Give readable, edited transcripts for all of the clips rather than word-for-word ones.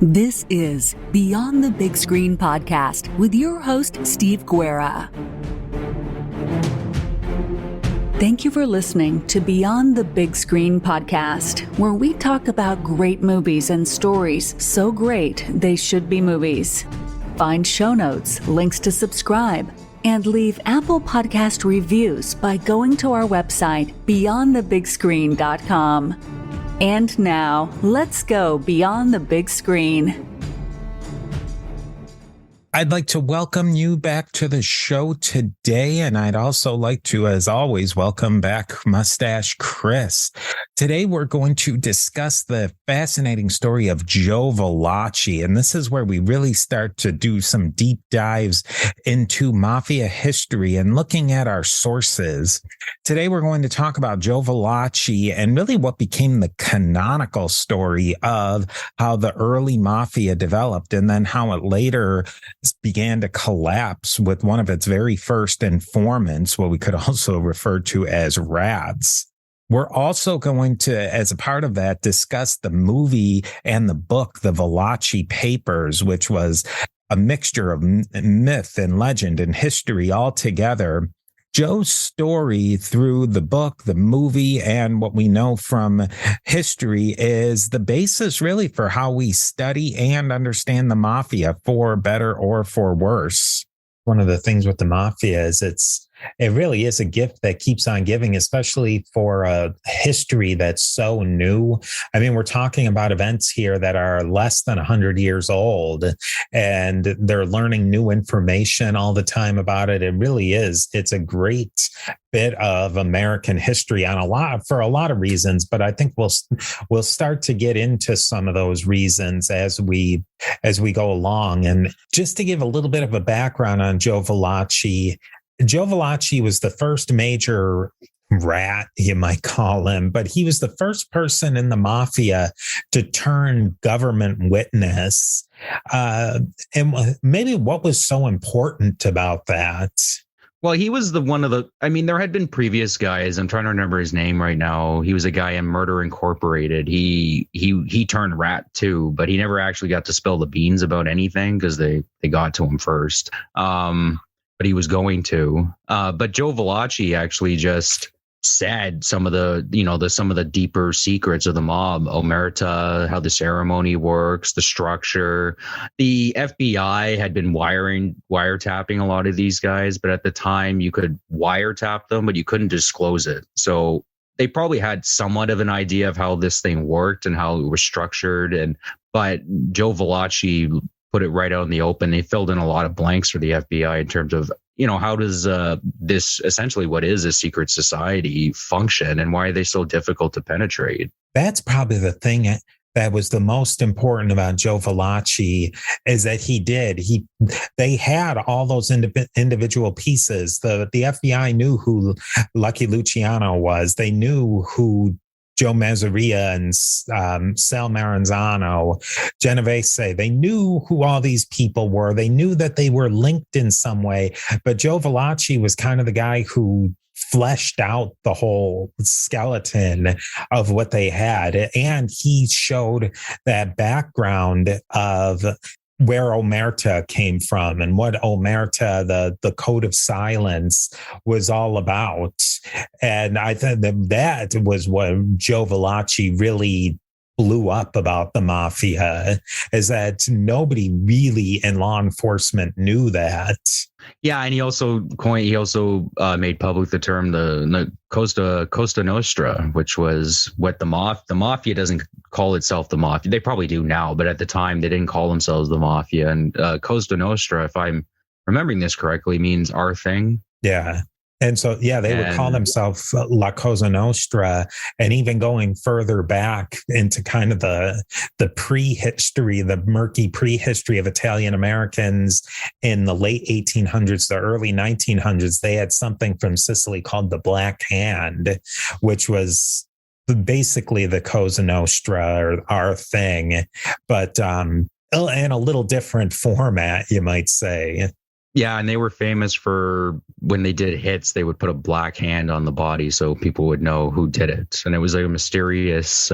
This is Beyond the Big Screen podcast with your host, Steve Guerra. Thank you for listening to Beyond the Big Screen podcast, where we talk about great movies and stories so great they should be movies. Find show notes, links to subscribe, and leave Apple Podcast reviews by going to our website, beyondthebigscreen.com. And now, let's go beyond the big screen. I'd like to welcome you back to the show today, and I'd also like to, as always, welcome back Mustache Chris. Today, we're going to discuss the fascinating story of Joe Valachi, and this is where we really start to do some deep dives into Mafia history and looking at our sources. Today, we're going to talk about Joe Valachi and really what became the canonical story of how the early Mafia developed and then how it later began to collapse with one of its very first informants, what we could also refer to as rats. We're also going to, as a part of that, discuss the movie and the book, the Valachi Papers, which was a mixture of myth and legend and history all together. Joe's story through the book, the movie, and what we know from history is the basis really for how we study and understand the Mafia, for better or for worse. One of the things with the Mafia is it really is a gift that keeps on giving, especially for a history that's so new. I mean, we're talking about events here that are less than 100 years old, and they're learning new information all the time about it. It really is. It's a great bit of American history for a lot of reasons, but I think we'll start to get into some of those reasons as we go along. And just to give a little bit of a background on Joe Valachi was the first major rat, you might call him, but he was the first person in the Mafia to turn government witness. And maybe what was so important about that? Well, he was there had been previous guys. I'm trying to remember his name right now. He was a guy in Murder Incorporated. He turned rat too, but he never actually got to spill the beans about anything because they got to him first. But he was going to. But Joe Valachi actually just said some of the deeper secrets of the mob, Omerta, how the ceremony works, the structure. The FBI had been wiretapping a lot of these guys, but at the time you could wiretap them, but you couldn't disclose it. So they probably had somewhat of an idea of how this thing worked and how it was structured. But Joe Valachi put it right out in the open. They filled in a lot of blanks for the FBI in terms of, how does this essentially what is a secret society function and why are they so difficult to penetrate? That's probably the thing that was the most important about Joe Valachi is that they had all those individual pieces. The FBI knew who Lucky Luciano was. They knew who Joe Mazzaria and Sal Maranzano, Genovese, they knew who all these people were. They knew that they were linked in some way. But Joe Valachi was kind of the guy who fleshed out the whole skeleton of what they had. And he showed that background of where Omerta came from and what Omerta, the code of silence, was all about. And I think that was what Joe Valachi really blew up about the Mafia, is that nobody really in law enforcement knew that. Yeah, and he also made public the term the Cosa Nostra, which was what the Mafia doesn't call itself the Mafia. They probably do now, but at the time they didn't call themselves the Mafia. And Cosa Nostra, if I'm remembering this correctly, means our thing. Yeah. And so, they would call themselves La Cosa Nostra, and even going further back into kind of the prehistory, the murky prehistory of Italian Americans in the late 1800s, the early 1900s, they had something from Sicily called the Black Hand, which was basically the Cosa Nostra or our thing, but in a little different format, you might say. Yeah, and they were famous for when they did hits, they would put a black hand on the body so people would know who did it. And it was like a mysterious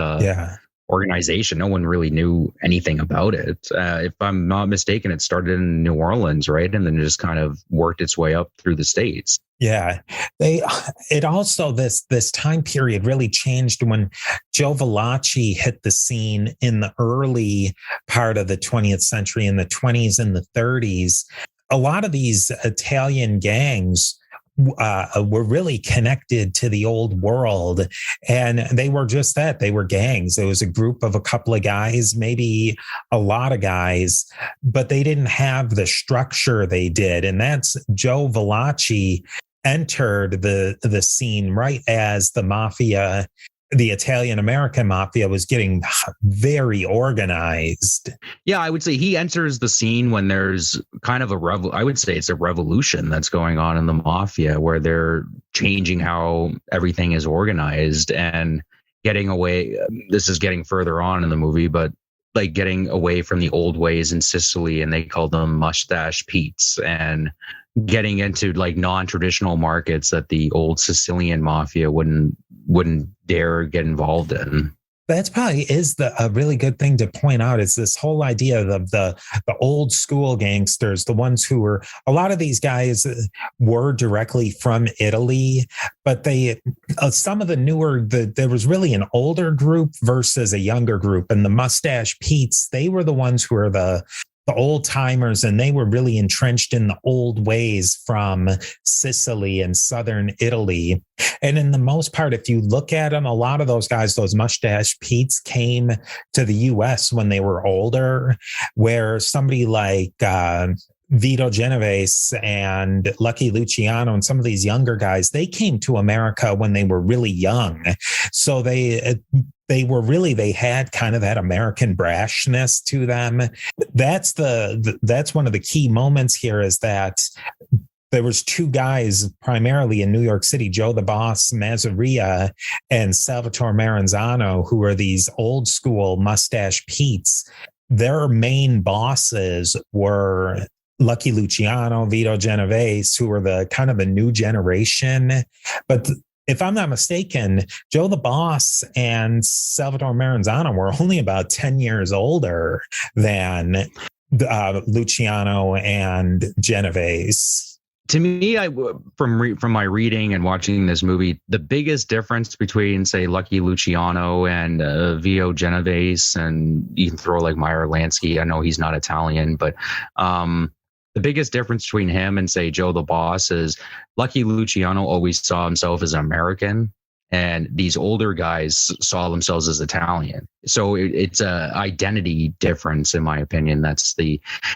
organization. No one really knew anything about it. If I'm not mistaken, it started in New Orleans, right? And then it just kind of worked its way up through the States. Yeah, it also, this time period really changed when Joe Valachi hit the scene in the early part of the 20th century, in the 20s and the 30s. A lot of these Italian gangs were really connected to the old world, and they were just that. They were gangs. It was a group of a couple of guys, maybe a lot of guys, but they didn't have the structure they did. And that's Joe Valachi entered the scene right as the mafia, the Italian American Mafia, was getting very organized. Yeah, I would say he enters the scene when there's kind of I would say it's a revolution that's going on in the mafia, where they're changing how everything is organized and getting away. This is getting further on in the movie, but like getting away from the old ways in Sicily, and they call them mustache Pete's, and getting into like non-traditional markets that the old Sicilian mafia wouldn't dare get involved in. That probably is a really good thing to point out, is this whole idea of the old school gangsters, the ones who were, a lot of these guys were directly from Italy, but some of the newer, there was really an older group versus a younger group. And the Mustache Pete's, they were the ones who were the old timers, and they were really entrenched in the old ways from Sicily and southern Italy. And in the most part, if you look at them, a lot of those guys, those Mustache Pete's, came to the US when they were older, where somebody like Vito Genovese and Lucky Luciano and some of these younger guys, they came to America when they were really young. So they had kind of that American brashness to them. That's one of the key moments here, is that there was two guys primarily in New York City, Joe the Boss Mazzaria and Salvatore Maranzano, who are these old school Mustache Pete's. Their main bosses were Lucky Luciano, Vito Genovese, who were the kind of a new generation. But if I'm not mistaken, Joe the Boss and Salvatore Maranzano were only about 10 years older than Luciano and Genovese. To me, from my reading and watching this movie, the biggest difference between, say, Lucky Luciano and Vito Genovese, and you can throw like Meyer Lansky, I know he's not Italian, but the biggest difference between him and, say, Joe the Boss is Lucky Luciano always saw himself as American, and these older guys saw themselves as Italian. So it's a identity difference, in my opinion. That's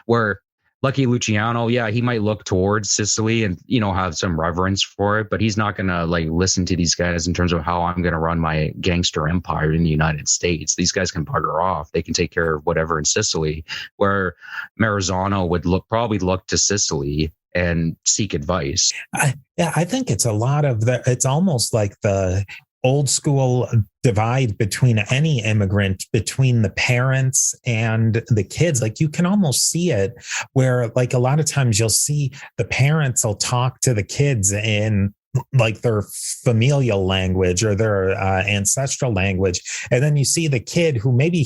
where Lucky Luciano, yeah, he might look towards Sicily and, have some reverence for it, but he's not going to like listen to these guys in terms of how I'm going to run my gangster empire in the United States. These guys can bugger off. They can take care of whatever in Sicily, where Maranzano would probably look to Sicily and seek advice. I think it's a lot of it's almost like the old school divide between any immigrant, between the parents and the kids. Like you can almost see it where, like, a lot of times you'll see the parents will talk to the kids in like their familial language or their ancestral language. And then you see the kid who maybe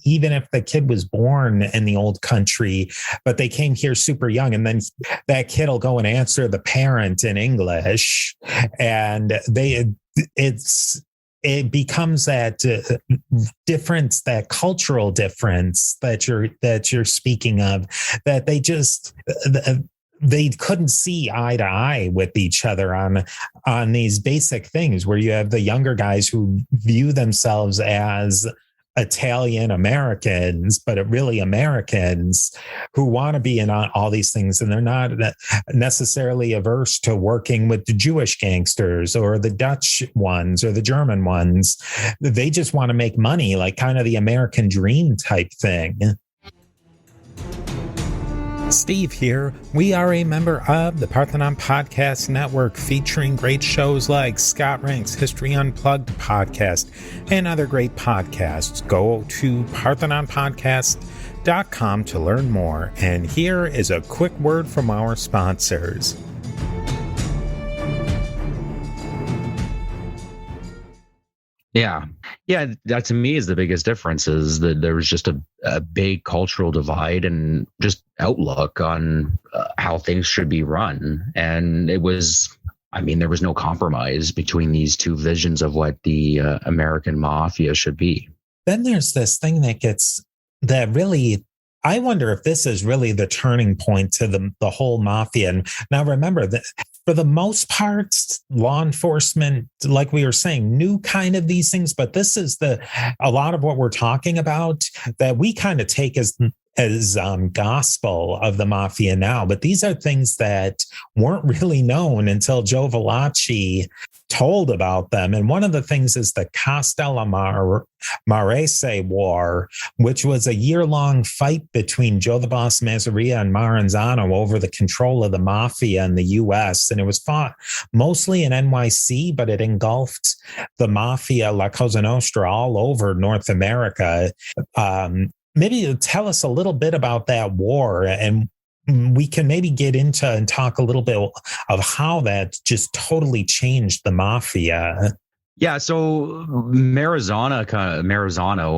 even if the kid was born in the old country, but they came here super young, and then that kid will go and answer the parent in English, and it becomes that difference, that cultural difference that you're speaking of, that they couldn't see eye to eye with each other on these basic things, where you have the younger guys who view themselves as Italian Americans, but really Americans who want to be in all these things. And they're not necessarily averse to working with the Jewish gangsters or the Dutch ones or the German ones. They just want to make money, like kind of the American dream type thing. Steve here. We are a member of the Parthenon Podcast Network, featuring great shows like Scott Rank's History Unplugged podcast and other great podcasts. Go to parthenonpodcast.com to learn more. And here is a quick word from our sponsors. Yeah. Yeah, that to me is the biggest difference, is that there was just a big cultural divide and just outlook on how things should be run. And it was, I mean, there was no compromise between these two visions of what the American Mafia should be. Then there's this thing that really, I wonder if this is really the turning point to the whole mafia. And now remember that for the most part, law enforcement, like we were saying, knew kind of these things, but this is a lot of what we're talking about that we kind of take as gospel of the mafia now. But these are things that weren't really known until Joe Valachi told about them. And one of the things is the Castellamarese War, which was a year-long fight between Joe the Boss Mazzaria and Maranzano over the control of the mafia in the U.S. And it was fought mostly in NYC, but it engulfed the mafia, La Cosa Nostra, all over North America. Maybe tell us a little bit about that war, and we can maybe get into and talk a little bit of how that just totally changed the mafia. Yeah, so Maranzano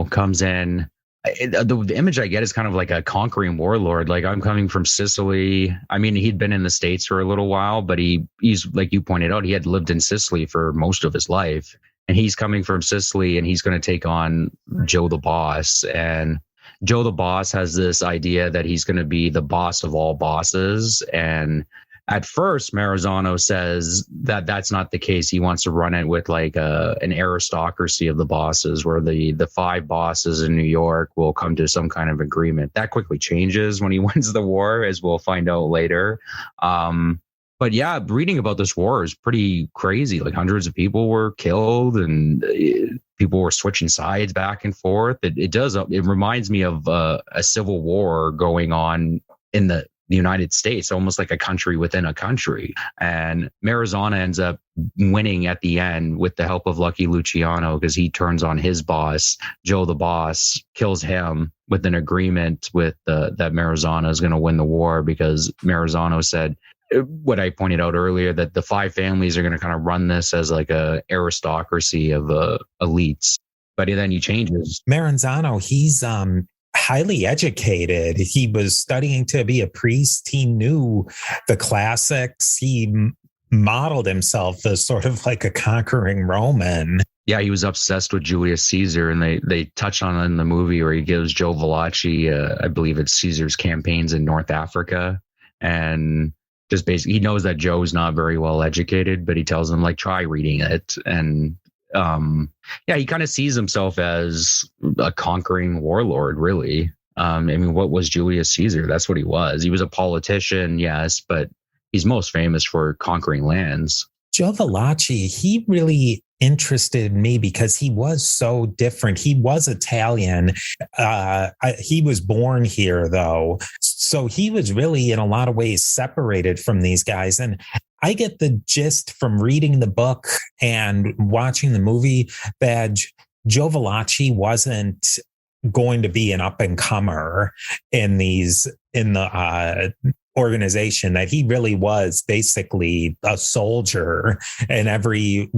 comes in. The image I get is kind of like a conquering warlord. Like, I'm coming from Sicily. I mean, he'd been in the States for a little while, but he's like you pointed out, he had lived in Sicily for most of his life. And he's coming from Sicily, and he's going to take on Joe the Boss. And Joe the Boss has this idea that he's going to be the boss of all bosses. And at first, Maranzano says that that's not the case. He wants to run it with like an aristocracy of the bosses, where the 5 bosses in New York will come to some kind of agreement. That quickly changes when he wins the war, as we'll find out later. But yeah, reading about this war is pretty crazy. Like, hundreds of people were killed, and people were switching sides back and forth. It reminds me of a civil war going on in the United States, almost like a country within a country. And Maranzano ends up winning at the end with the help of Lucky Luciano, because he turns on his boss, Joe the Boss, kills him with an agreement with that Maranzano is going to win the war, because Maranzano said what I pointed out earlier, that the 5 families are going to kind of run this as like a aristocracy of elites. But then he changes. Maranzano, he's highly educated. He was studying to be a priest. He knew the classics. He modeled himself as sort of like a conquering Roman. Yeah, he was obsessed with Julius Caesar, and they touch on it in the movie where he gives Joe Valachi, I believe it's Caesar's campaigns in North Africa, and just basically he knows that Joe's not very well educated, but he tells him, like, try reading it. And yeah, he kind of sees himself as a conquering warlord, really. I mean, what was Julius Caesar? That's what he was. He was a politician, yes, but he's most famous for conquering lands. Joe Valachi, he really interested me because he was so different. He was Italian. He was born here, though. So he was really, in a lot of ways, separated from these guys. And I get the gist from reading the book and watching the movie that Joe Valachi wasn't going to be an up and comer in the organization, that he really was basically a soldier in every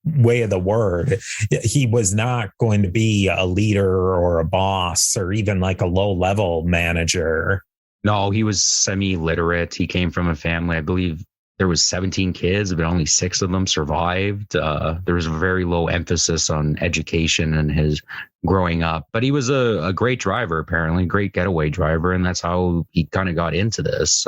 way of the word. He was not going to be a leader or a boss or even like a low level manager. No, he was semi-literate. He came from a family, I believe there was 17 kids, but only 6 of them survived. There was a very low emphasis on education in his growing up, but he was a great driver, apparently, great getaway driver, and that's how he kind of got into this.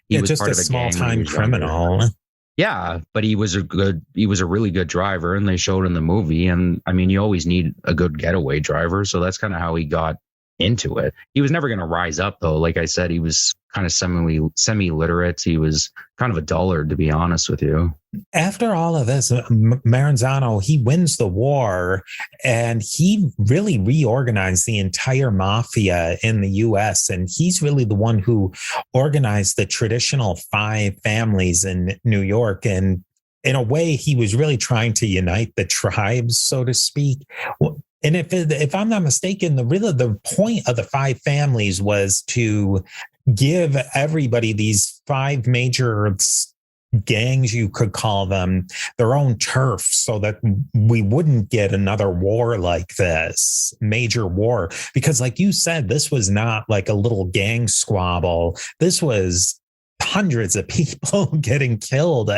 He was just part a of small-time criminal. Yeah, but he was a really good driver, and they showed in the movie. And I mean, you always need a good getaway driver, so that's kind of how he got into it. He was never going to rise up, though. Like I said, he was kind of semi-literate. He was kind of a dullard, to be honest with you. After all of this, Maranzano, he wins the war, and he really reorganized the entire mafia in the U.S. And he's really the one who organized the traditional 5 families in New York. And in a way, he was really trying to unite the tribes, so to speak. And if I'm not mistaken, the point of the 5 families was to give everybody these 5 major gangs, you could call them, their own turf, so that we wouldn't get another war like this, major war. Because like you said, this was not like a little gang squabble. This was hundreds of people getting killed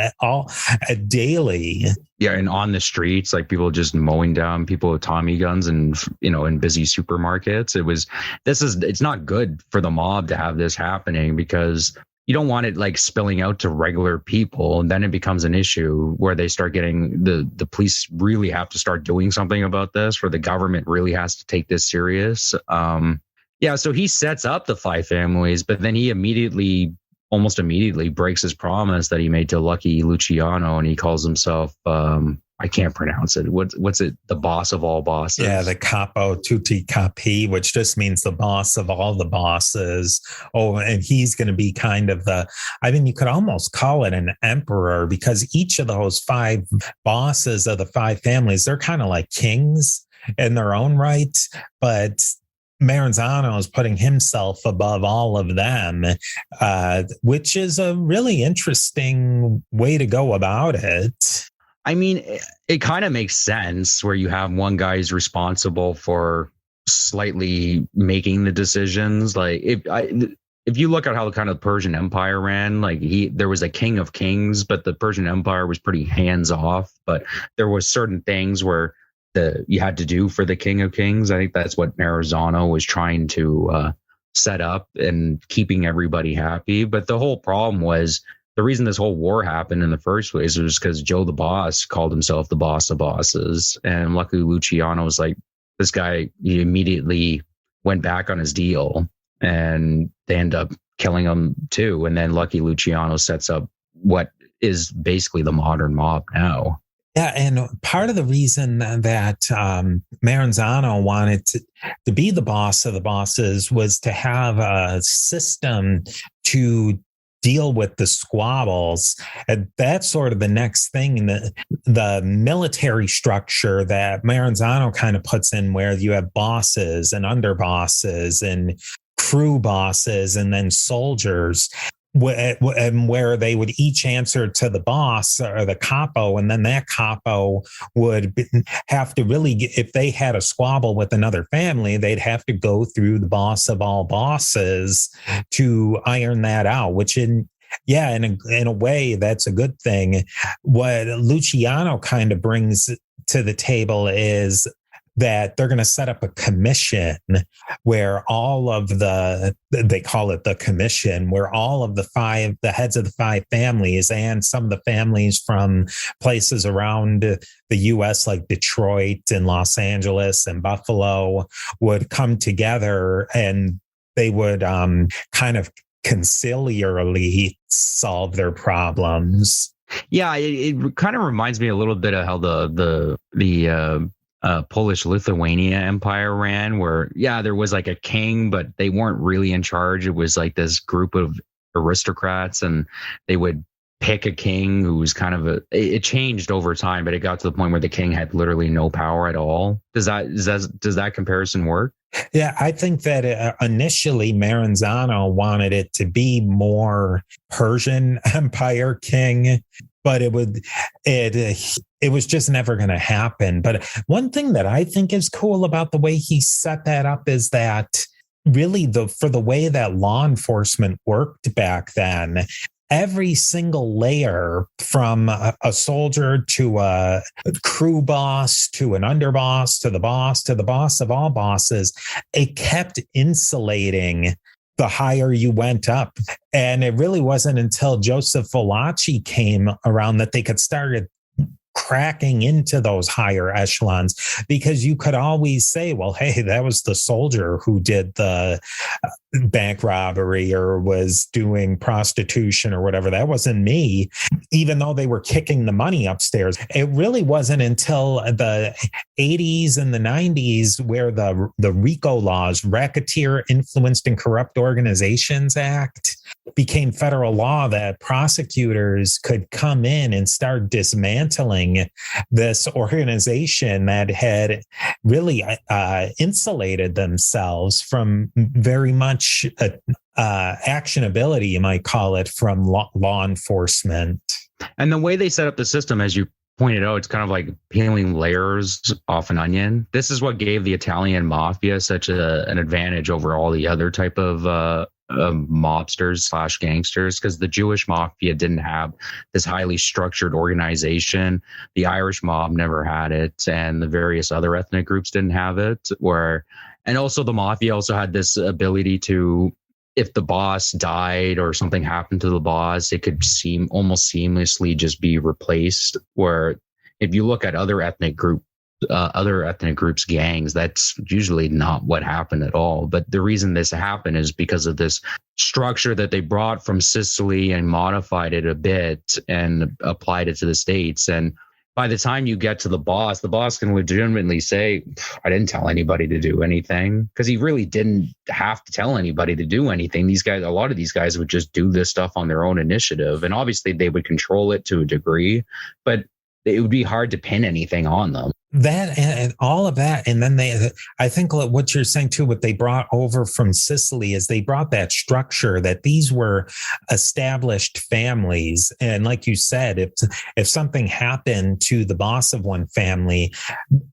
daily. Yeah, and on the streets, like people just mowing down people with Tommy guns, and in busy supermarkets. It's not good for the mob to have this happening, because you don't want it like spilling out to regular people, and then it becomes an issue where they start getting the police really have to start doing something about this, where the government really has to take this serious. So he sets up the 5 families, but then he almost immediately breaks his promise that he made to Lucky Luciano, and he calls himself I can't pronounce it. What's it? The boss of all bosses. Yeah, the capo tutti capi, which just means the boss of all the bosses. Oh, and he's going to be kind of you could almost call it an emperor, because each of those 5 bosses of the 5 families, they're kind of like kings in their own right. But Maranzano is putting himself above all of them, which is a really interesting way to go about it. I mean, it kind of makes sense where you have one guy who's responsible for slightly making the decisions. Like if you look at how the kind of Persian Empire ran, like there was a king of kings, but the Persian Empire was pretty hands off. But there was certain things where you had to do for the king of kings. I think that's what Maranzano was trying to set up and keeping everybody happy. But the whole problem was, the reason this whole war happened in the first place was because Joe the Boss called himself the boss of bosses. And Lucky Luciano was like, this guy, he immediately went back on his deal, and they end up killing him too. And then Lucky Luciano sets up what is basically the modern mob now. Yeah, and part of the reason that Maranzano wanted to be the boss of the bosses was to have a system to deal with the squabbles. And that's sort of the next thing in the military structure that Maranzano kind of puts in, where you have bosses and underbosses and crew bosses and then soldiers, and where they would each answer to the boss or the capo, and then that capo would have to really, if they had a squabble with another family, they'd have to go through the boss of all bosses to iron that out, which in a way, that's a good thing. What Luciano kind of brings to the table is that they're going to set up a commission where all of they call it the commission, where all of the heads of the 5 families and some of the families from places around the U.S. like Detroit and Los Angeles and Buffalo would come together, and they would kind of conciliarly solve their problems. Yeah, it kind of reminds me a little bit of how the Polish-Lithuania Empire ran, where, there was like a king, but they weren't really in charge. It was like this group of aristocrats, and they would pick a king who was kind of it changed over time, but it got to the point where the king had literally no power at all. Does that comparison work? Yeah, I think that initially Maranzano wanted it to be more Persian Empire king, but it was just never going to happen. But one thing that I think is cool about the way he set that up is that really for the way that law enforcement worked back then, every single layer, from a soldier to a crew boss to an underboss to the boss of all bosses, it kept insulating the higher you went up. And it really wasn't until Joseph Valachi came around that they could start cracking into those higher echelons, because you could always say, well, hey, that was the soldier who did the bank robbery or was doing prostitution or whatever. That wasn't me, even though they were kicking the money upstairs. It really wasn't until the 80s and the 90s where the RICO laws, Racketeer Influenced and Corrupt Organizations Act, became federal law, that prosecutors could come in and start dismantling this organization that had really insulated themselves from very much actionability, you might call it, from law enforcement. And the way they set up the system, as you pointed out, it's kind of like peeling layers off an onion. This is what gave the Italian mafia such an advantage over all the other type of mobsters / gangsters, because the Jewish mafia didn't have this highly structured organization. The Irish mob never had it, and the various other ethnic groups didn't have it. And also the mafia also had this ability to, if the boss died or something happened to the boss, it could almost seamlessly just be replaced. Where if you look at other ethnic groups, gangs, that's usually not what happened at all. But the reason this happened is because of this structure that they brought from Sicily and modified it a bit and applied it to the States. And by the time you get to the boss can legitimately say, I didn't tell anybody to do anything, because he really didn't have to tell anybody to do anything. A lot of these guys would just do this stuff on their own initiative. And obviously they would control it to a degree, but it would be hard to pin anything on them. That and all of that. And then I think what you're saying too, what they brought over from Sicily is they brought that structure that these were established families. And like you said, if something happened to the boss of one family,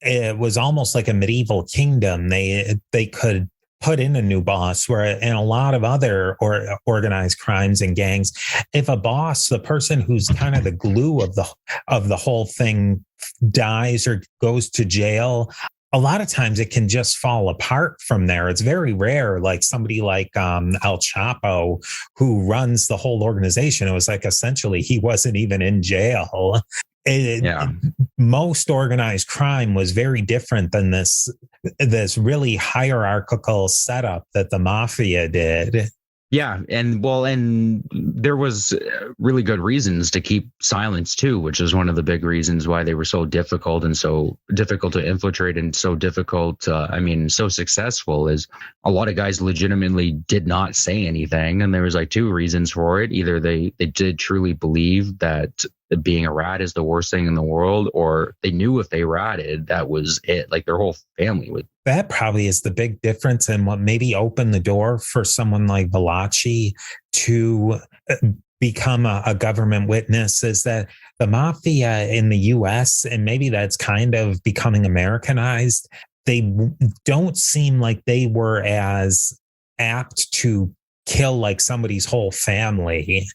it was almost like a medieval kingdom. They could put in a new boss, where in a lot of other organized crimes and gangs, if a boss, the person who's kind of the glue of the whole thing, dies or goes to jail, a lot of times it can just fall apart from there. It's very rare, like somebody like El Chapo, who runs the whole organization. It was like essentially he wasn't even in jail. Most organized crime was very different than this really hierarchical setup that the mafia did. Yeah, and there was really good reasons to keep silence too, which is one of the big reasons why they were so difficult and so difficult to infiltrate and so difficult. So successful is a lot of guys legitimately did not say anything, and there was like two reasons for it. Either they did truly believe that being a rat is the worst thing in the world, or they knew if they ratted, that was it. Like their whole family would. That probably is the big difference, and what maybe opened the door for someone like Valachi to become a government witness, is that the mafia in the US, and maybe that's kind of becoming Americanized, they don't seem like they were as apt to kill like somebody's whole family.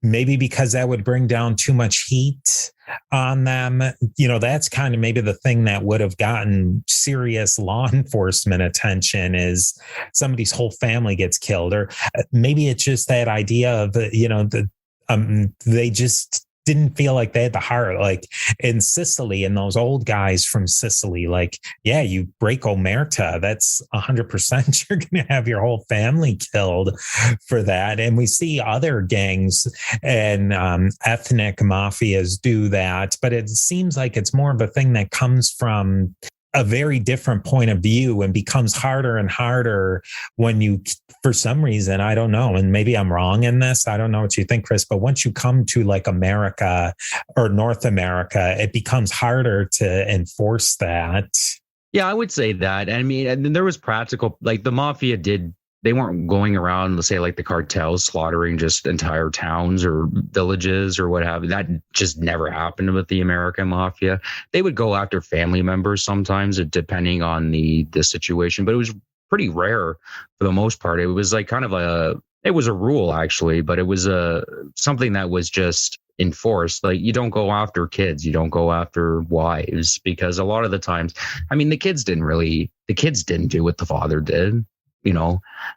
Maybe because that would bring down too much heat on them. That's kind of maybe the thing that would have gotten serious law enforcement attention, is somebody's whole family gets killed. Or maybe it's just that idea of, they just didn't feel like they had the heart. Like in Sicily, and those old guys from Sicily, like, yeah, you break Omerta, that's 100% you're going to have your whole family killed for that. And we see other gangs and ethnic mafias do that, but it seems like it's more of a thing that comes from a very different point of view and becomes harder and harder when you, for some reason, I don't know, and maybe I'm wrong in this, I don't know what you think, Chris, but once you come to like America or North America, it becomes harder to enforce that. Yeah, I would say that. I mean, and there was practical, like the mafia they weren't going around, let's say like the cartels, slaughtering just entire towns or villages or what have you. That just never happened with the American Mafia. They would go after family members sometimes, depending on the situation, but it was pretty rare for the most part. It was like kind of it was a rule actually, but it was something that was just enforced. Like you don't go after kids, you don't go after wives, because a lot of the times, I mean, the kids didn't do what the father did.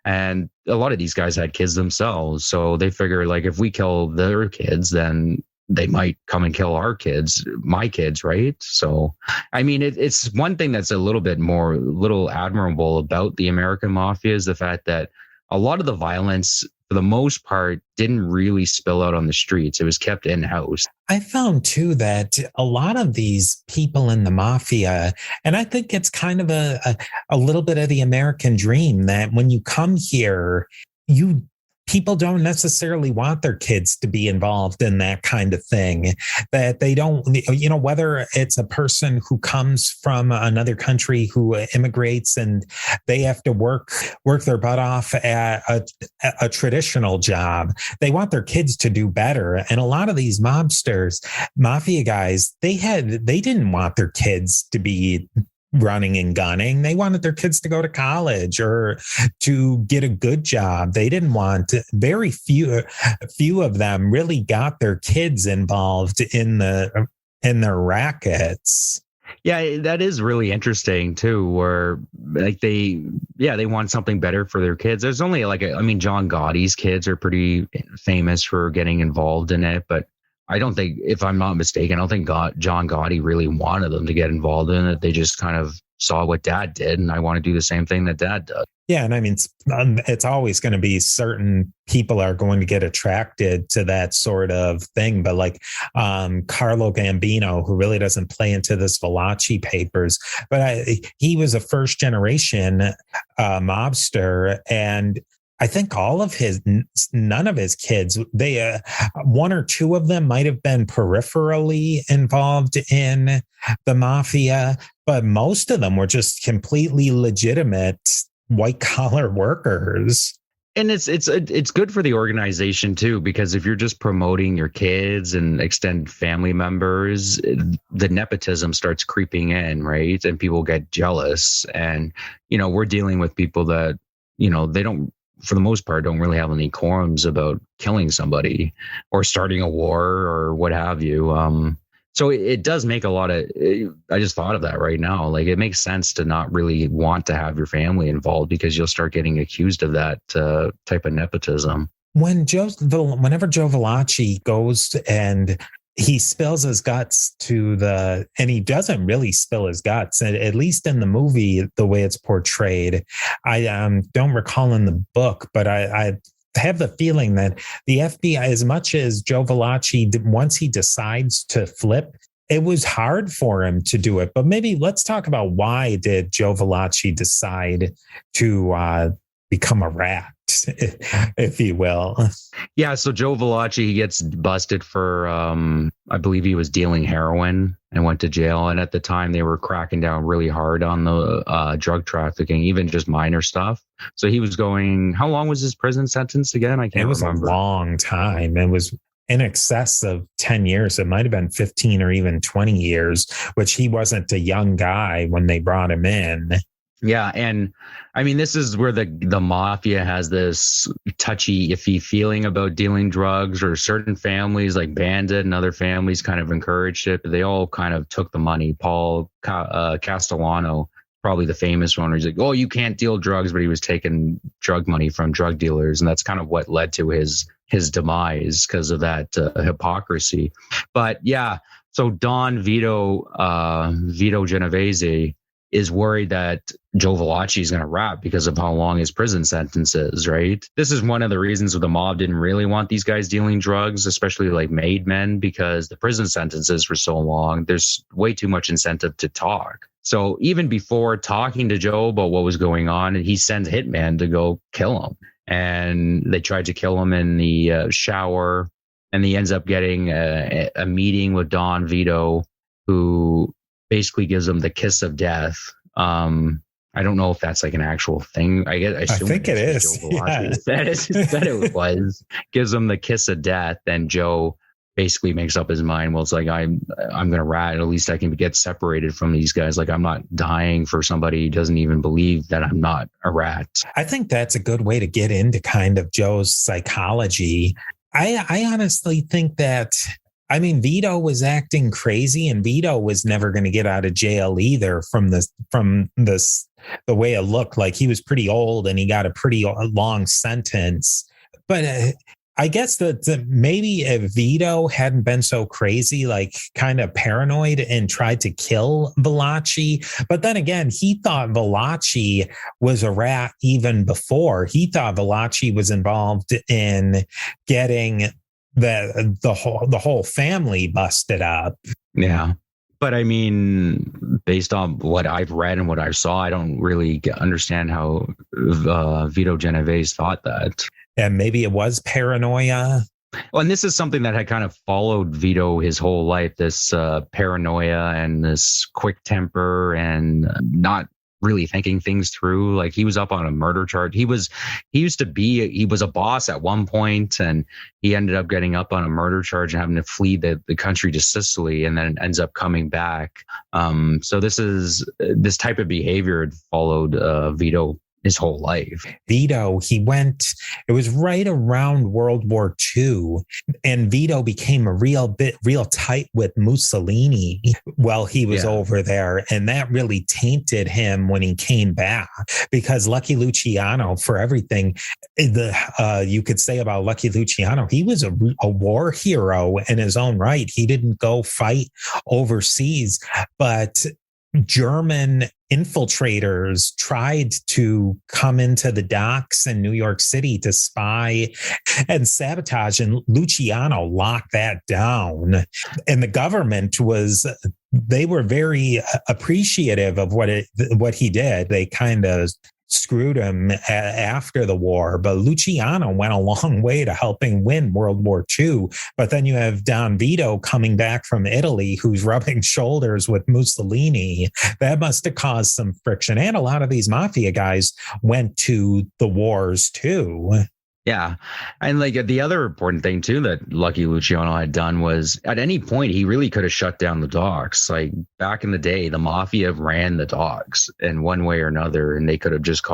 And a lot of these guys had kids themselves. So they figure like if we kill their kids, then they might come and kill our kids, my kids, right? So, I mean, it's one thing that's a little admirable about the American Mafia is the fact that a lot of the violence, for the most part, didn't really spill out on the streets. It was kept in-house. I found too that a lot of these people in the mafia, and I think it's kind of a little bit of the American dream, that when you come here, you people don't necessarily want their kids to be involved in that kind of thing, that they don't, whether it's a person who comes from another country who immigrates and they have to work their butt off at a traditional job. They want their kids to do better. And a lot of these mafia guys, they didn't want their kids to be running and gunning. They wanted their kids to go to college or to get a good job. They didn't want very few of them really got their kids involved in their rackets. Yeah, that is really interesting too, where like they want something better for their kids. There's only John Gotti's kids are pretty famous for getting involved in it, but I don't think, if I'm not mistaken, I don't think John Gotti really wanted them to get involved in it. They just kind of saw what Dad did, and I want to do the same thing that Dad does. Yeah, and I mean, it's always going to be certain people are going to get attracted to that sort of thing. But like Carlo Gambino, who really doesn't play into this Valachi Papers, but he was a first generation mobster, and I think none of his kids, one or two of them might have been peripherally involved in the mafia, but most of them were just completely legitimate white collar workers. And it's good for the organization too, because if you're just promoting your kids and extended family members, the nepotism starts creeping in, right? And people get jealous. And, we're dealing with people that, they don't, for the most part, don't really have any qualms about killing somebody or starting a war or what have you. So it does make a lot of, I just thought of that right now. Like, it makes sense to not really want to have your family involved, because you'll start getting accused of that type of nepotism. Whenever Joe Valachi goes and he spills his guts and he doesn't really spill his guts, at least in the movie, the way it's portrayed. I don't recall in the book, but I have the feeling that the FBI, as much as Joe Valachi, once he decides to flip, it was hard for him to do it. But maybe let's talk about why did Joe Valachi decide to become a rat, if you will. Yeah, so Joe Valachi, he gets busted for, I believe he was dealing heroin and went to jail. And at the time, they were cracking down really hard on the drug trafficking, even just minor stuff. So he was going, how long was his prison sentence again? I can't remember. It was a long time. It was in excess of 10 years. It might have been 15 or even 20 years, which he wasn't a young guy when they brought him in. Yeah. And I mean, this is where the mafia has this touchy, iffy feeling about dealing drugs, or certain families like Bandit and other families kind of encouraged it. But they all kind of took the money. Paul Castellano, probably the famous one, where he's like, oh, you can't deal drugs, but he was taking drug money from drug dealers. And that's kind of what led to his demise, because of that hypocrisy. But yeah, so Don Vito Genovese is worried that Joe Valachi is going to rap because of how long his prison sentence is, right? This is one of the reasons the mob didn't really want these guys dealing drugs, especially like made men, because the prison sentences were so long. There's way too much incentive to talk. So even before talking to Joe about what was going on, he sends hitman to go kill him. And they tried to kill him in the shower. And he ends up getting a meeting with Don Vito, who basically gives him the kiss of death. I don't know if that's like an actual thing. I think it is. Yeah. Said it was. Gives him the kiss of death, and Joe basically makes up his mind. Well, it's like, I'm gonna rat. At least I can get separated from these guys. Like, I'm not dying for somebody who doesn't even believe that I'm not a rat. I think that's a good way to get into kind of Joe's psychology. I honestly think that, I mean, Vito was acting crazy, and Vito was never going to get out of jail either from the way it looked. Like, he was pretty old and he got a pretty long sentence. But I guess that maybe if Vito hadn't been so crazy, like kind of paranoid, and tried to kill Valachi. But then again, he thought Valachi was a rat even before. He thought Valachi was involved in getting the whole family busted up. Yeah. But I mean, based on what I've read and what I saw, I don't really understand how Vito Genovese thought that. And maybe it was paranoia. Well, and this is something that had kind of followed Vito his whole life, this paranoia and this quick temper and not really thinking things through. Like, he was up on a murder charge. He was a boss at one point, and he ended up getting up on a murder charge and having to flee the country to Sicily, and then ends up coming back. So this type of behavior had followed Vito his whole life. Vito, it was right around World War II, and Vito became real tight with Mussolini while he was over there. And that really tainted him when he came back, because Lucky Luciano, for everything you could say about Lucky Luciano, he was a war hero in his own right. He didn't go fight overseas, but German infiltrators tried to come into the docks in New York City to spy and sabotage, and Luciano locked that down. And the government they were very appreciative of what he did. They kind of screwed him after the war, but Luciano went a long way to helping win World War II. But then you have Don Vito coming back from Italy, who's rubbing shoulders with Mussolini. That must have caused some friction. And a lot of these mafia guys went to the wars too. Yeah. And like the other important thing too that Lucky Luciano had done was, at any point he really could have shut down the docks. Like, back in the day, the mafia ran the docks in one way or another, and they could have just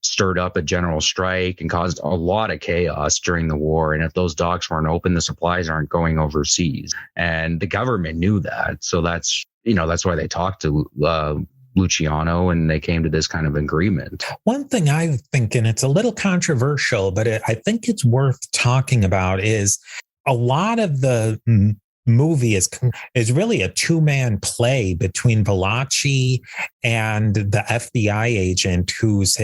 stirred up a general strike and caused a lot of chaos during the war. And if those docks weren't open, the supplies aren't going overseas. And the government knew that. So that's why they talked to Luciano, and they came to this kind of agreement. One thing I think, and it's a little controversial, but I think it's worth talking about, is a lot of the movie is really a two-man play between Valachi and the FBI agent who's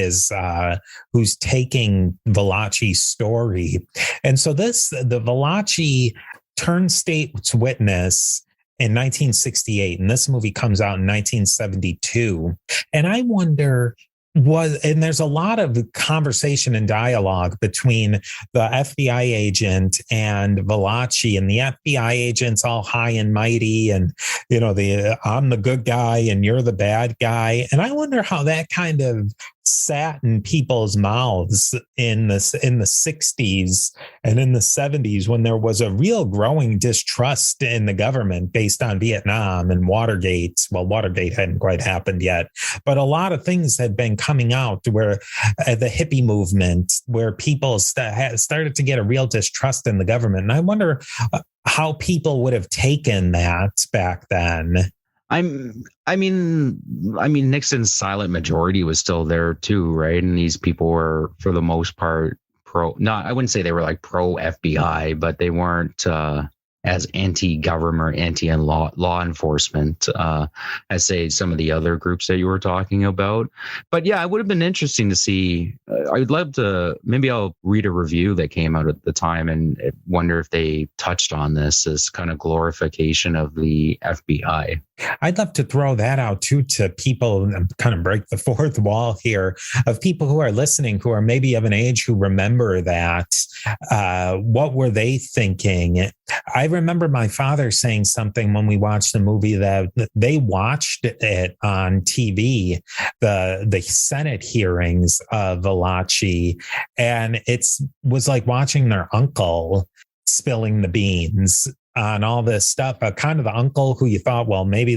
taking Valachi's story. And so the Valachi turned state's witness in 1968, and this movie comes out in 1972. And I wonder, and there's a lot of conversation and dialogue between the FBI agent and Valachi, and the FBI agent's all high and mighty, and I'm the good guy and you're the bad guy. And I wonder how that kind of sat in people's mouths in the 60s and in the 70s, when there was a real growing distrust in the government based on Vietnam and Watergate. Well, Watergate hadn't quite happened yet, but a lot of things had been coming out where the hippie movement, where people started to get a real distrust in the government. And I wonder how people would have taken that back then. I mean, Nixon's silent majority was still there too, right? And these people were, for the most part, I wouldn't say they were like pro FBI, but they weren't as anti-government, anti-law enforcement as, say, some of the other groups that you were talking about. But yeah, it would have been interesting to see. I'd love to, maybe I'll read a review that came out at the time and wonder if they touched on this as kind of glorification of the FBI. I'd love to throw that out too, to people, and kind of break the fourth wall here, of people who are listening, who are maybe of an age who remember that. What were they thinking? I remember my father saying something when we watched the movie, that they watched it on TV, the Senate hearings of Valachi, and it was like watching their uncle spilling the beans on all this stuff. Kind of the uncle who you thought, well, maybe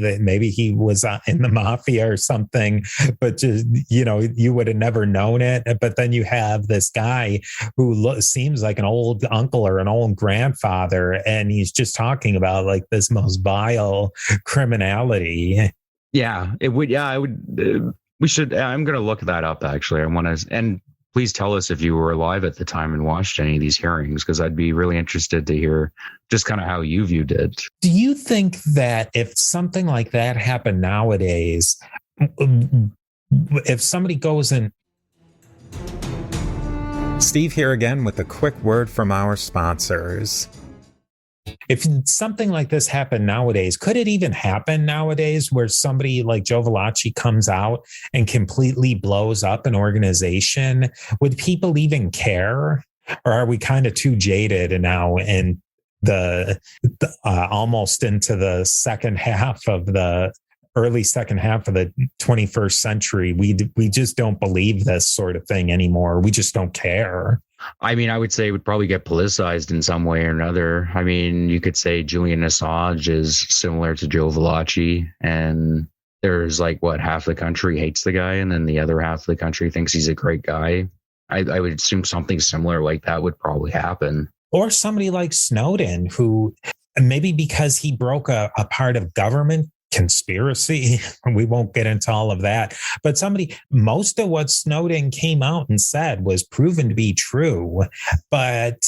he was in the mafia or something, but just, you would have never known it. But then you have this guy who seems like an old uncle or an old grandfather, and he's just talking about like this most vile criminality. Yeah, it would. Yeah, I would. We should. I'm going to look that up. Actually, I want to. And please tell us if you were alive at the time and watched any of these hearings, because I'd be really interested to hear just kind of how you viewed it. Do you think that if something like that happened nowadays, if somebody goes and... Steve here again with a quick word from our sponsors. If something like this happened nowadays, could it even happen nowadays, where somebody like Joe Valachi comes out and completely blows up an organization? Would people even care? or are we kind of too jaded and now in the almost into the early second half of the 21st century? We just don't believe this sort of thing anymore. We just don't care. I mean, I would say it would probably get politicized in some way or another. I mean, you could say Julian Assange is similar to Joe Valachi, and there's half the country hates the guy, and then the other half of the country thinks he's a great guy. I would assume something similar like that would probably happen. Or somebody like Snowden, who maybe because he broke a part of government conspiracy, we won't get into all of that, but most of what Snowden came out and said was proven to be true, but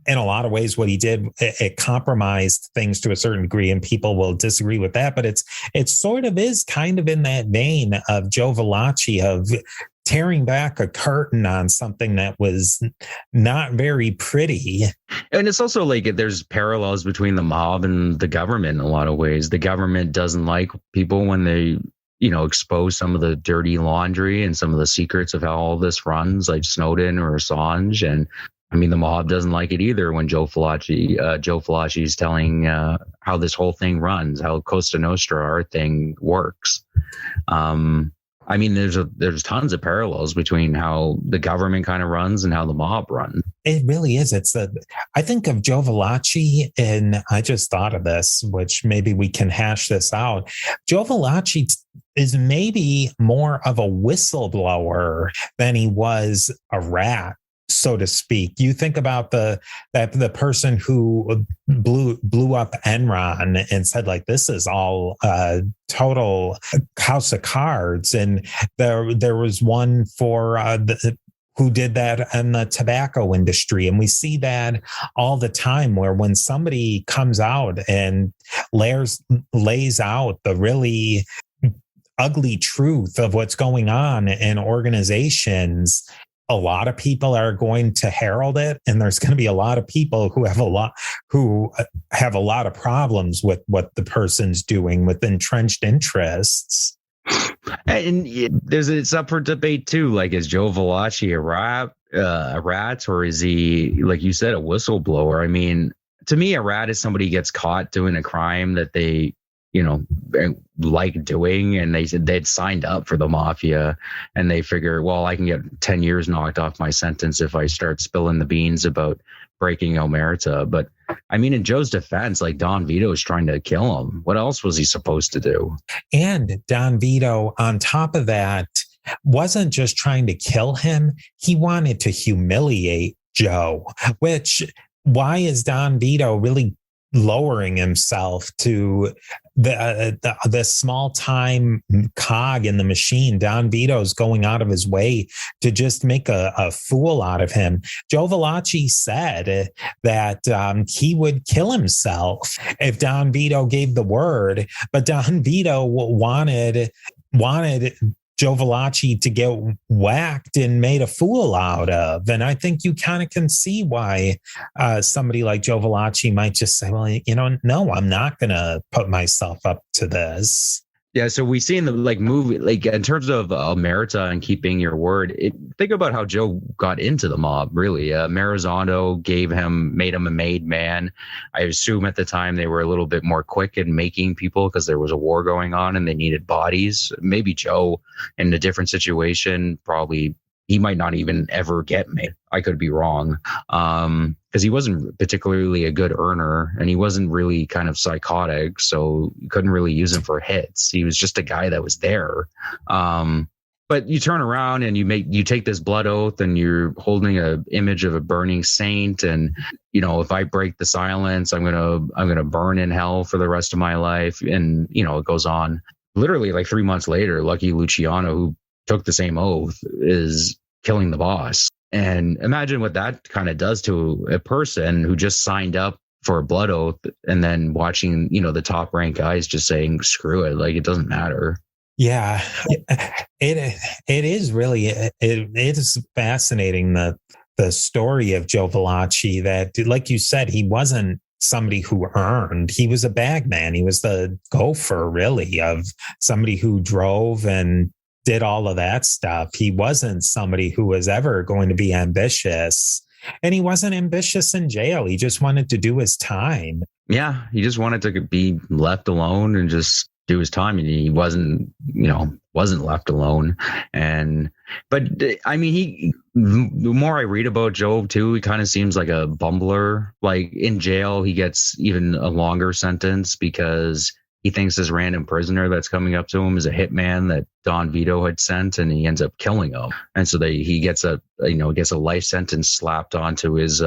in a lot of ways what he did, it compromised things to a certain degree, and people will disagree with that, but it sort of is kind of in that vein of Joe Valachi, of tearing back a curtain on something that was not very pretty. And it's also there's parallels between the mob and the government in a lot of ways. The government doesn't like people when they, expose some of the dirty laundry and some of the secrets of how all this runs, like Snowden or Assange. And I mean, the mob doesn't like it either when Joe Valachi is telling how this whole thing runs, how Costa Nostra, our thing, works. I mean, there's tons of parallels between how the government kind of runs and how the mob runs. It really is. I think of Joe Valachi, and I just thought of this, which maybe we can hash this out. Joe Valachi is maybe more of a whistleblower than he was a rat, so to speak. You think about the person who blew up Enron and said this is all total house of cards, and there was one for who did that in the tobacco industry, and we see that all the time, where when somebody comes out and lays out the really ugly truth of what's going on in organizations, a lot of people are going to herald it, and there's going to be a lot of people who have a lot of problems with what the person's doing with entrenched interests. And it's up for debate too. Is Joe Valachi a rat, or is he, like you said, a whistleblower? I mean, to me, a rat is somebody who gets caught doing a crime that they like doing, and they'd signed up for the mafia, and they figure, well, I can get 10 years knocked off my sentence if I start spilling the beans about breaking Omerta. But I mean, in Joe's defense, Don Vito is trying to kill him. What else was he supposed to do? And Don Vito, on top of that, wasn't just trying to kill him. He wanted to humiliate Joe, why is Don Vito really lowering himself to the small time cog in the machine? Don Vito's going out of his way to just make a fool out of him. Joe Valachi said that he would kill himself if Don Vito gave the word, but Don Vito wanted Joe Valachi to get whacked and made a fool out of. And I think you kind of can see why somebody like Joe Valachi might just say, well, no, I'm not going to put myself up to this. Yeah, so we see in the movie, in terms of Omerta and keeping your word, think about how Joe got into the mob, really. Marizano made him a made man. I assume at the time they were a little bit more quick in making people because there was a war going on and they needed bodies. Maybe Joe, in a different situation, probably he might not even ever get made. I could be wrong. Because he wasn't particularly a good earner, and he wasn't really kind of psychotic, so you couldn't really use him for hits. He was just a guy that was there. But you turn around and you take this blood oath, and you're holding an image of a burning saint, and if I break the silence, I'm gonna burn in hell for the rest of my life. And it goes on. Literally 3 months later, Lucky Luciano, who took the same oath, is killing the boss. And imagine what that kind of does to a person who just signed up for a blood oath, and then watching, the top ranked guys just saying, screw it. It doesn't matter. Yeah, it is really, it is fascinating, the story of Joe Valachi, that, like you said, he wasn't somebody who earned. He was a bagman. He was the gopher, really, of somebody who drove and did all of that stuff. He wasn't somebody who was ever going to be ambitious. and he wasn't ambitious in jail. He just wanted to do his time. Yeah, he just wanted to be left alone and just do his time, and he wasn't left alone. But I mean, the more I read about Joe too, he kind of seems like a bumbler. Like in jail, he gets even a longer sentence because he thinks this random prisoner that's coming up to him is a hitman that Don Vito had sent, and he ends up killing him. And so he gets a life sentence slapped onto his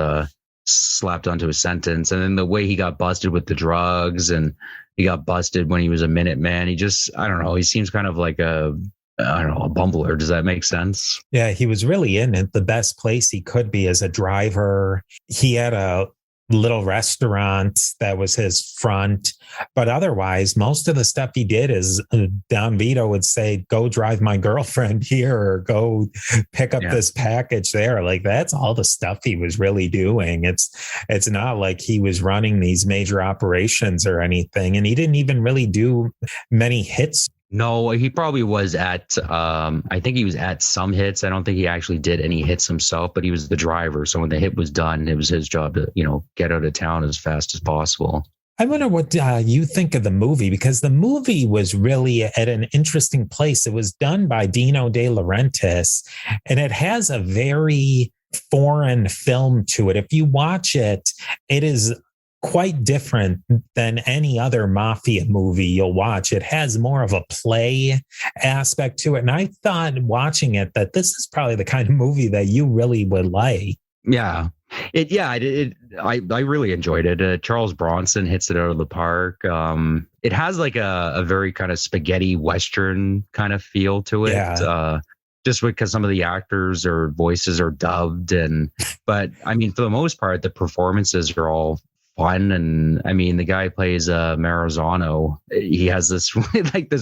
sentence. And then the way he got busted with the drugs, and he got busted when he was a Minuteman. I don't know. He seems kind of like a bumbler. Does that make sense? Yeah, he was really in it. The best place he could be as a driver. He had a little restaurant that was his front, but otherwise most of the stuff he did is Don Vito would say, go drive my girlfriend here, or go pick up this package there. Like, that's all the stuff he was really doing. It's not like he was running these major operations or anything, and he didn't even really do many hits. No, he probably was at, I think he was at some hits. I don't think he actually did any hits himself, but he was the driver. So when the hit was done, it was his job to, get out of town as fast as possible. I wonder what you think of the movie, because the movie was really at an interesting place. It was done by Dino De Laurentiis, and it has a very foreign film to it. If you watch it, it is quite different than any other mafia movie you'll watch. It has more of a play aspect to it. And I thought watching it that this is probably the kind of movie that you really would like. Yeah. I really enjoyed it. Charles Bronson hits it out of the park. It has like a very kind of spaghetti Western kind of feel to it. Yeah. Just because some of the actors or voices are dubbed. But I mean, for the most part, the performances are all fun. And I mean, the guy plays Maranzano. He has this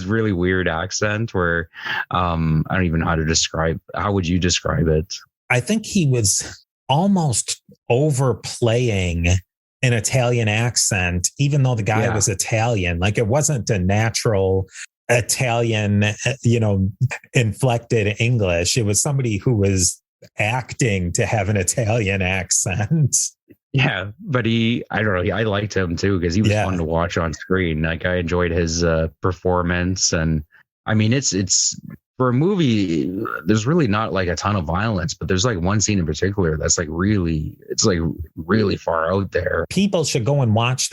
really weird accent where I don't even know how to describe. How would you describe it? I think he was almost overplaying an Italian accent, even though the guy was Italian. Like, it wasn't a natural Italian, inflected English. It was somebody who was acting to have an Italian accent. Yeah, but I don't know. I liked him too because he was fun to watch on screen. Like, I enjoyed his performance, and I mean, it's for a movie. There's really not like a ton of violence, but there's like one scene in particular that's really far out there. People should go and watch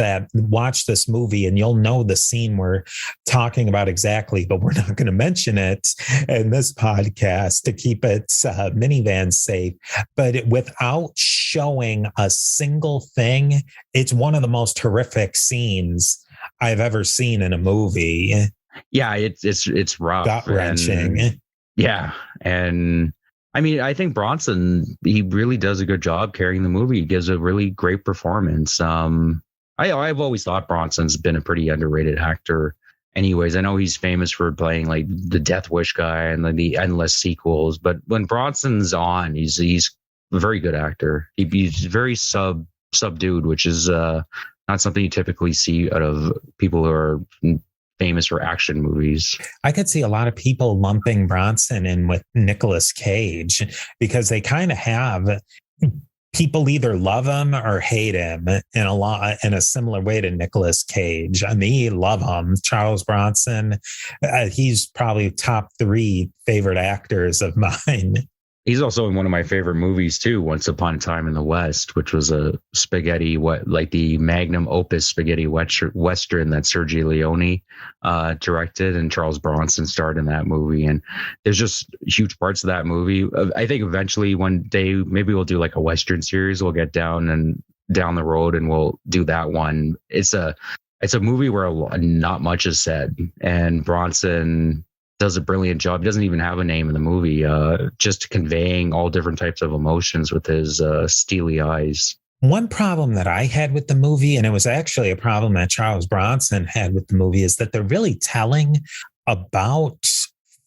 this movie, and you'll know the scene we're talking about exactly, but we're not going to mention it in this podcast to keep it minivan safe. But without showing a single thing, it's one of the most horrific scenes I've ever seen in a movie. Yeah, it's rough, gut-wrenching. Yeah, and I mean, I think Bronson, he really does a good job carrying the movie. He gives a really great performance. I've always thought Bronson's been a pretty underrated actor. Anyways, I know he's famous for playing like the Death Wish guy and like the endless sequels, but when Bronson's on, he's a very good actor. He's very subdued, which is not something you typically see out of people who are famous for action movies. I could see a lot of people lumping Bronson in with Nicolas Cage because they kind of have people either love him or hate him in a similar way to Nicolas Cage. I mean, love him. Charles Bronson, he's probably top 3 favorite actors of mine. He's also in one of my favorite movies too, Once Upon a Time in the West, which was a the magnum opus spaghetti western that Sergio Leone directed, and Charles Bronson starred in that movie. And there's just huge parts of that movie. I think eventually one day maybe we'll do like a western series. We'll get down the road and we'll do that one. It's a movie where not much is said, and Bronson does a brilliant job. He doesn't even have a name in the movie, just conveying all different types of emotions with his steely eyes. One problem that I had with the movie, and it was actually a problem that Charles Bronson had with the movie, is that they're really telling about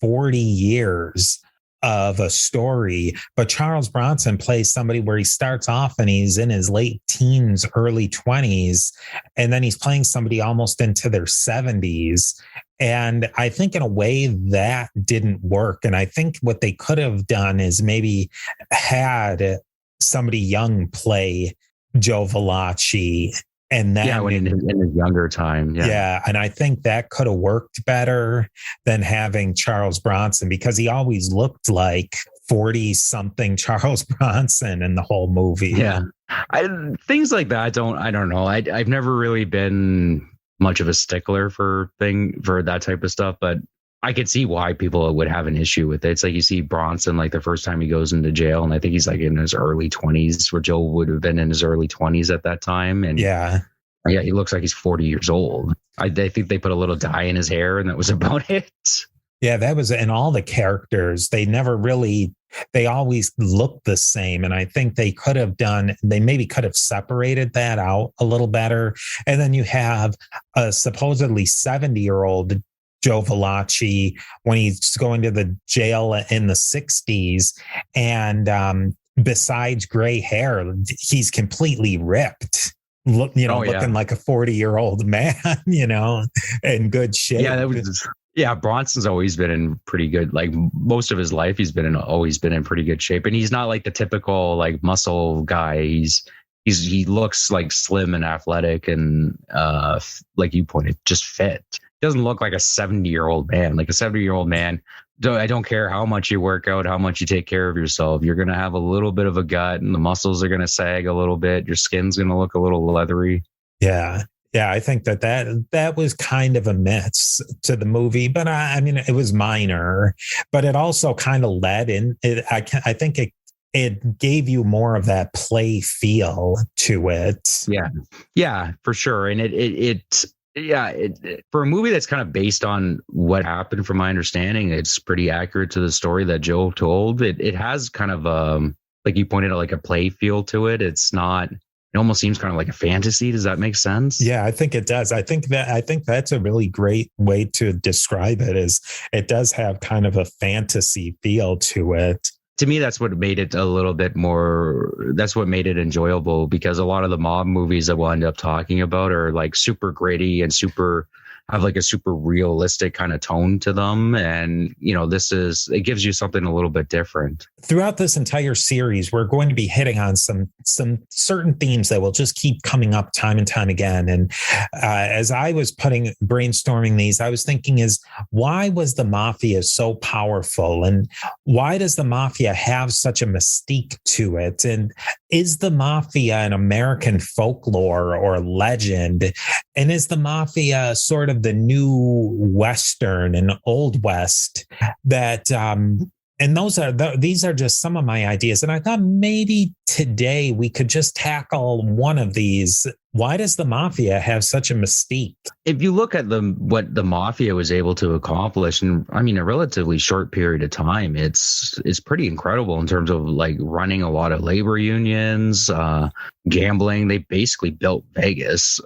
40 years of a story, but Charles Bronson plays somebody where he starts off and he's in his late teens, early 20s, and then he's playing somebody almost into their 70s. And I think in a way that didn't work. And I think what they could have done is maybe had somebody young play Joe Valachi. And then when in his younger time. Yeah. And I think that could have worked better than having Charles Bronson, because he always looked like 40 something Charles Bronson in the whole movie. Yeah. Things like that. I don't know. I've never really been much of a stickler for that type of stuff, but I could see why people would have an issue with it. It's like you see Bronson, like the first time he goes into jail, and I think he's like in his early 20s, where Joe would have been in his early 20s at that time. And yeah, he looks like he's 40 years old. I think they put a little dye in his hair, and that was about it. Yeah, that was, and all the characters, they always looked the same. And I think they maybe could have separated that out a little better. And then you have a supposedly 70-year-old Joe Valachi when he's going to the jail in the 60s. And besides gray hair, he's completely ripped. Looking like a 40-year-old man, in good shape. Yeah, Bronson's always been in pretty good, like most of his life, always been in pretty good shape. And he's not like the typical like muscle guy. He looks like slim and athletic and like you pointed, just fit. He doesn't look like a 70-year-old man. Like a 70-year-old man, I don't care how much you work out, how much you take care of yourself. You're going to have a little bit of a gut, and the muscles are going to sag a little bit. Your skin's going to look a little leathery. Yeah. Yeah, I think that was kind of a miss to the movie, but I mean, it was minor, but it also kind of led in. I think it gave you more of that play feel to it. Yeah, for sure. And it for a movie that's kind of based on what happened, from my understanding, it's pretty accurate to the story that Joe told. It has kind of like you pointed out, like a play feel to it. It's not. It almost seems kind of like a fantasy. Does that make sense? Yeah, I think it does. I think that's a really great way to describe it. Is it does have kind of a fantasy feel to it. To me, that's what made it a little bit more. That's what made it enjoyable, because a lot of the mob movies that we'll end up talking about are like super gritty and have like a super realistic kind of tone to them. And, it gives you something a little bit different. Throughout this entire series, we're going to be hitting on some certain themes that will just keep coming up time and time again. And as I was brainstorming these, I was thinking why was the mafia so powerful? And why does the mafia have such a mystique to it? And is the mafia an American folklore or legend? And is the mafia sort of the new Western and Old West that, and these are just some of my ideas. And I thought maybe today we could just tackle one of these. Why does the mafia have such a mystique? If you look at what the mafia was able to accomplish in, a relatively short period of time, it's pretty incredible in terms of like running a lot of labor unions, gambling. They basically built Vegas.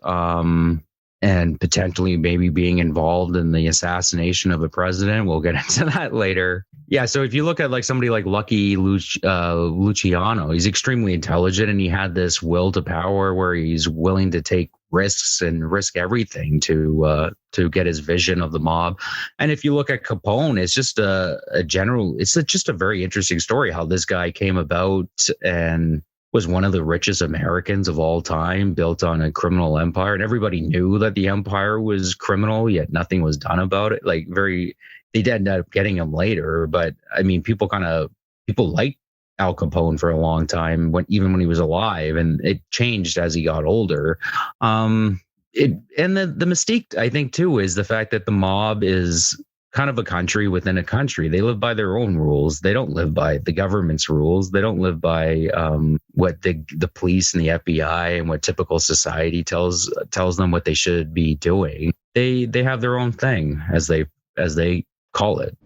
And potentially maybe being involved in the assassination of a president. We'll get into that later. Yeah, so if you look at like somebody like Lucky Luciano, he's extremely intelligent, and he had this will to power where he's willing to take risks and risk everything to get his vision of the mob. And if you look at Capone, it's just just a very interesting story how this guy came about and was one of the richest Americans of all time, built on a criminal empire. And everybody knew that the empire was criminal, yet nothing was done about it. They did end up getting him later. But people liked Al Capone for a long time, even when he was alive. And it changed as he got older. The mystique, I think, too, is the fact that the mob is kind of a country within a country. They live by their own rules. They don't live by the government's rules. They don't live by what the police and the FBI and what typical society tells them what they should be doing. They have their own thing, as they call it.